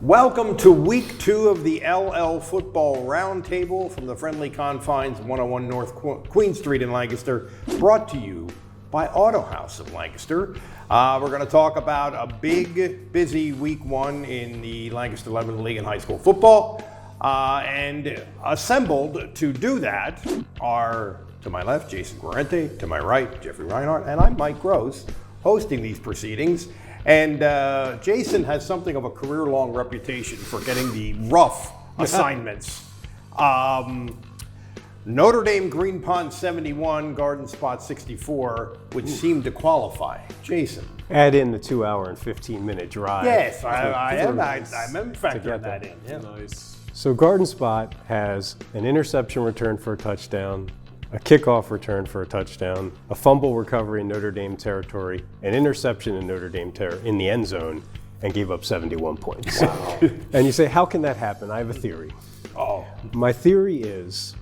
Welcome to week 2 of the LL Football Roundtable from the friendly confines of 101 North Queen Street in Lancaster, brought to you by Auto House of Lancaster. We're going to talk about a big, busy week 1 in the Lancaster 11 League in high school football. And assembled to do that are, to my left, Jason Guarente, to my right, Jeffrey Reinhart, and I'm Mike Gross, hosting these proceedings. And Jason has something of a career-long reputation for getting the rough assignments. Notre Dame Green Pond 71, Garden Spot 64, which seemed to qualify. Jason. Add in the 2 hour and 15-minute drive. Yes, I remember factoring that in. Yeah. Nice. So Garden Spot has an interception return for a touchdown, a kickoff return for a touchdown, a fumble recovery in Notre Dame territory, an interception in Notre Dame in the end zone, and gave up 71 points. Wow. And you say, how can that happen? I have a theory. Oh. My theory is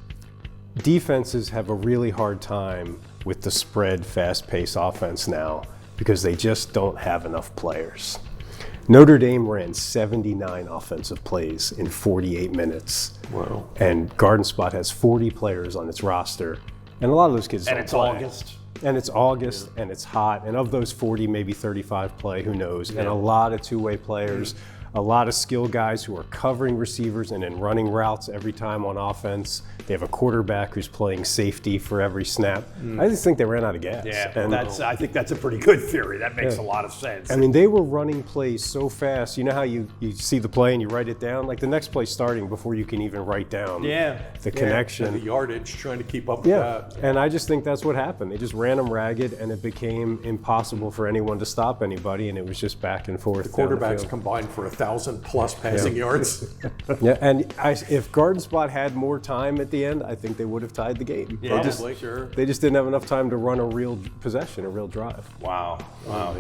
defenses have a really hard time with the spread, fast-paced offense now because they just don't have enough players. Notre Dame ran 79 offensive plays in 48 minutes. Wow. And Garden Spot has 40 players on its roster. And a lot of those kids And don't it's play. August. And it's August, and it's hot. And of those 40, maybe 35 play, who knows? And a lot of two-way players, a lot of skill guys who are covering receivers and then running routes every time on offense. They have a quarterback who's playing safety for every snap. I just think they ran out of gas. Yeah, And I think that's a pretty good theory. That makes a lot of sense. I mean, they were running plays so fast. You know how you see the play and you write it down? Like the next play starting before you can even write down the connection. And the yardage, trying to keep up with that. And I just think that's what happened. They just ran them ragged, and it became impossible for anyone to stop anybody, and it was just back and forth. The quarterbacks combined for 1,000+ passing yards. Yeah, and if Garden Spot had more time at the end, I think they would have tied the game. Yeah, They just didn't have enough time to run a real possession, a real drive. Wow,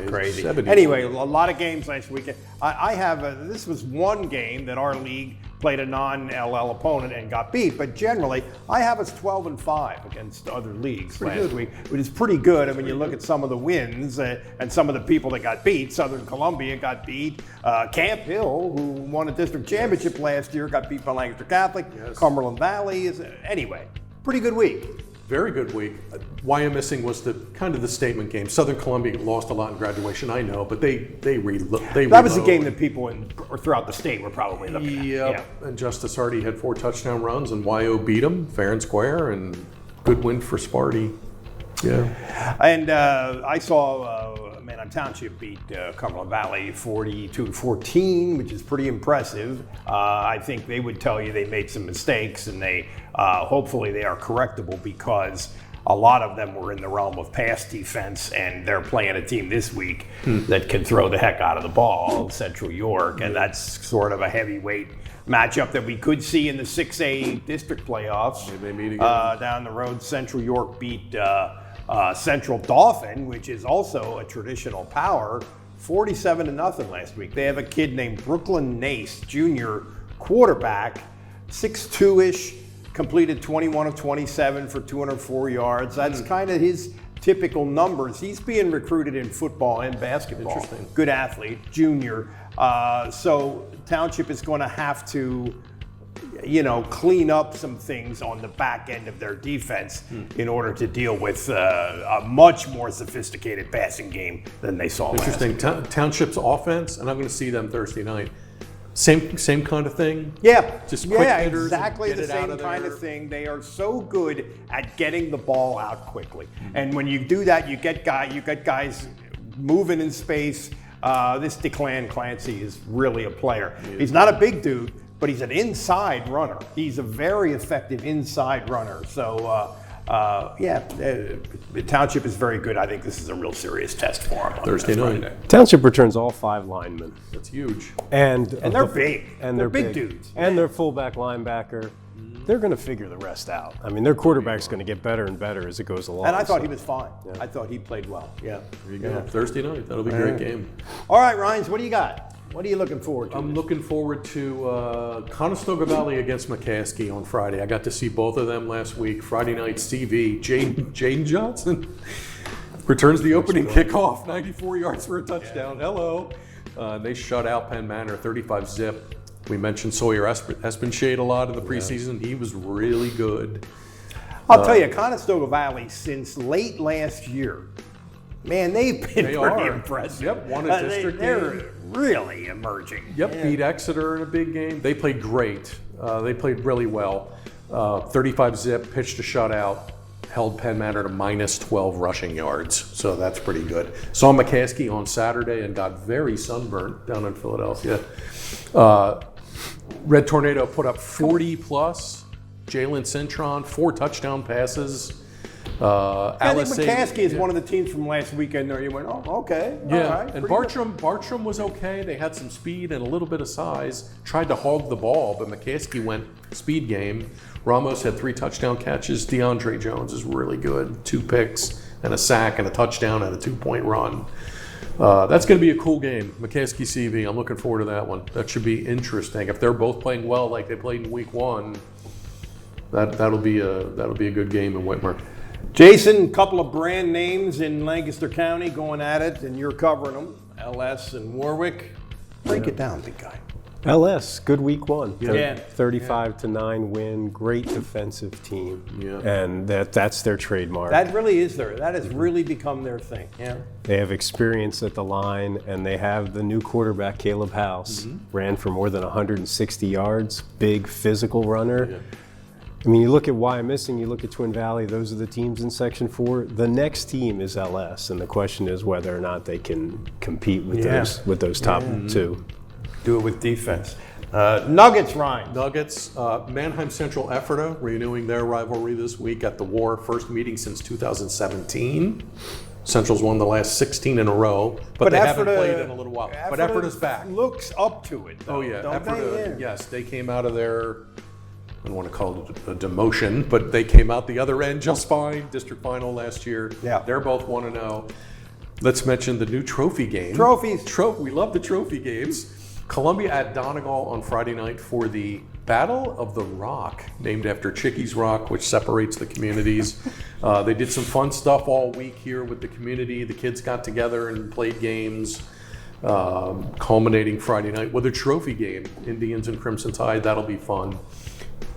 crazy. 71. Anyway, a lot of games last weekend. I have, this was one game that our league played a non-LL opponent and got beat, but generally, I have us 12-5 against other leagues last week, which is pretty good. I mean, you look at some of the wins and some of the people that got beat. Southern Columbia got beat. Camp Hill, who won a district championship last year, got beat by Lancaster Catholic. Yes. Cumberland Valley is, anyway, pretty good week. Very good week. Why I'm missing was the kind of the statement game. Southern Columbia lost a lot in graduation, I know, but they That was the game that people throughout the state were probably looking at. Yeah. And Justice Hardy had 4 touchdown runs, and YO beat them fair and square, and good win for Sparty. Yeah. And I saw Manheim Township beat Cumberland Valley 42-14, which is pretty impressive. I think they would tell you they made some mistakes, and they hopefully they are correctable because a lot of them were in the realm of pass defense, and they're playing a team this week that can throw the heck out of the ball, Central York, and that's sort of a heavyweight matchup that we could see in the 6A district playoffs. They meet again. Down the road, Central York beat Central Dauphin, which is also a traditional power, 47-0 last week. They have a kid named Brooklyn Nace, junior quarterback, 6'2"-ish, completed 21 of 27 for 204 yards. That's kind of his typical numbers. He's being recruited in football and basketball. Interesting. Good athlete, junior. So Township is going to have to clean up some things on the back end of their defense in order to deal with a much more sophisticated passing game than they saw last week. Interesting. Township's offense, and I'm going to see them Thursday night. Same kind of thing? Yeah, Just quick hitters exactly and the get it out same of kind there. of thing. They are so good at getting the ball out quickly, and when you do that, you get guys moving in space. This DeClan Clancy is really a player. He's not a big dude, but he's an inside runner. He's a very effective inside runner. So, the Township is very good. I think this is a real serious test for him on Thursday night. Friday. Township returns all 5 linemen. That's huge. And they're big. And they're big dudes. And their fullback linebacker. They're going to figure the rest out. I mean, their quarterback's going to get better and better as it goes along. And I thought he was fine. Yeah. I thought he played well. Yeah. There you go. Thursday night. That'll be a great game. All right, Ryans, what do you got? What are you looking forward to? I'm looking forward to Conestoga Valley against McCaskey on Friday. I got to see both of them last week. Friday night, CV, Jaden Johnson returns the opening kickoff, 94 yards for a touchdown. Hello. They shut out Penn Manor 35-zip. We mentioned Sawyer Espenshade a lot in the preseason. He was really good. I'll tell you, Conestoga Valley, since late last year, man, they've been pretty impressive. Yep, won a district they're game. really emerging. Yep, beat Exeter in a big game. They played great. They played really well. 35-zip, pitched a shutout, held Penn Manor to minus 12 rushing yards. So that's pretty good. Saw McCaskey on Saturday and got very sunburnt down in Philadelphia. Red Tornado put up 40 plus. Jalen Cintron, 4 touchdown passes. I think McCaskey is one of the teams from last weekend there. You went, oh, okay. Yeah, all right, and Bartram was okay. They had some speed and a little bit of size. Tried to hog the ball, but McCaskey went speed game. Ramos had 3 touchdown catches. DeAndre Jones is really good. 2 picks and a sack and a touchdown and a 2-point run. That's going to be a cool game. McCaskey CV. I'm looking forward to that one. That should be interesting. If they're both playing well like they played in week 1, that'll be a good game in Whitmer. Jason, a couple of brand names in Lancaster County going at it, and you're covering them. LS and Warwick. Break it down, big guy. LS, good week 1. Yeah. 35-9 win, great defensive team. Yeah. And that's their trademark. That really is that has really become their thing. Yeah. They have experience at the line, and they have the new quarterback, Caleb House. Ran for more than 160 yards, big physical runner. Yeah. I mean, you look at Wyomissing, you look at Twin Valley, those are the teams in Section 4. The next team is LS, and the question is whether or not they can compete with those top 2. Do it with defense. Nuggets, Ryan. Nuggets, Mannheim Central Ephrata renewing their rivalry this week at the War. First meeting since 2017. Central's won the last 16 in a row, but they haven't played in a little while. But Ephrata's back. Looks up to it, though, Oh yeah, don't Ephrata, they? yes, they came out of their, I don't want to call it a demotion, but they came out the other end just fine. District final last year. Yeah. They're both 1-0. Let's mention the new trophy game. Trophies. We love the trophy games. Columbia at Donegal on Friday night for the Battle of the Rock, named after Chickies Rock, which separates the communities. They did some fun stuff all week here with the community. The kids got together and played games, culminating Friday night with a trophy game. Indians and Crimson Tide, that'll be fun.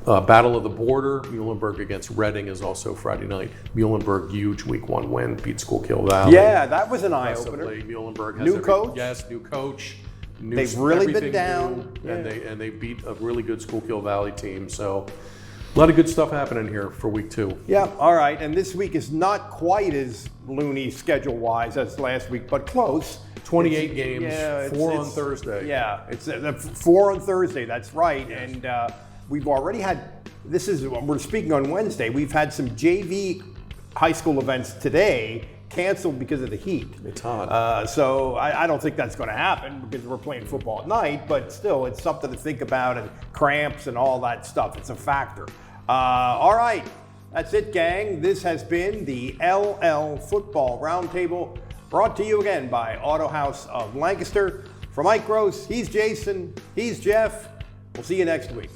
Battle of the Border, Muhlenberg against Reading is also Friday night. Muhlenberg, huge week 1 win, beat Schuylkill Valley. Yeah, that was an eye-opener. Muhlenberg has New coach? Yes, new coach. They've really been down. New, and they beat a really good Schuylkill Valley team. So a lot of good stuff happening here for week 2. Yeah, all right. And this week is not quite as loony schedule-wise as last week, but close. 28 games, 4 on Thursday. Yeah, it's 4 on Thursday, that's right. Yes. And we've already had, we're speaking on Wednesday, we've had some JV high school events today canceled because of the heat. It's hot. So I don't think that's going to happen because we're playing football at night, but still, it's something to think about, and cramps and all that stuff. It's a factor. All right, that's it, gang. This has been the LL Football Roundtable, brought to you again by Auto House of Lancaster. For Mike Gross, he's Jason, he's Jeff. We'll see you next week.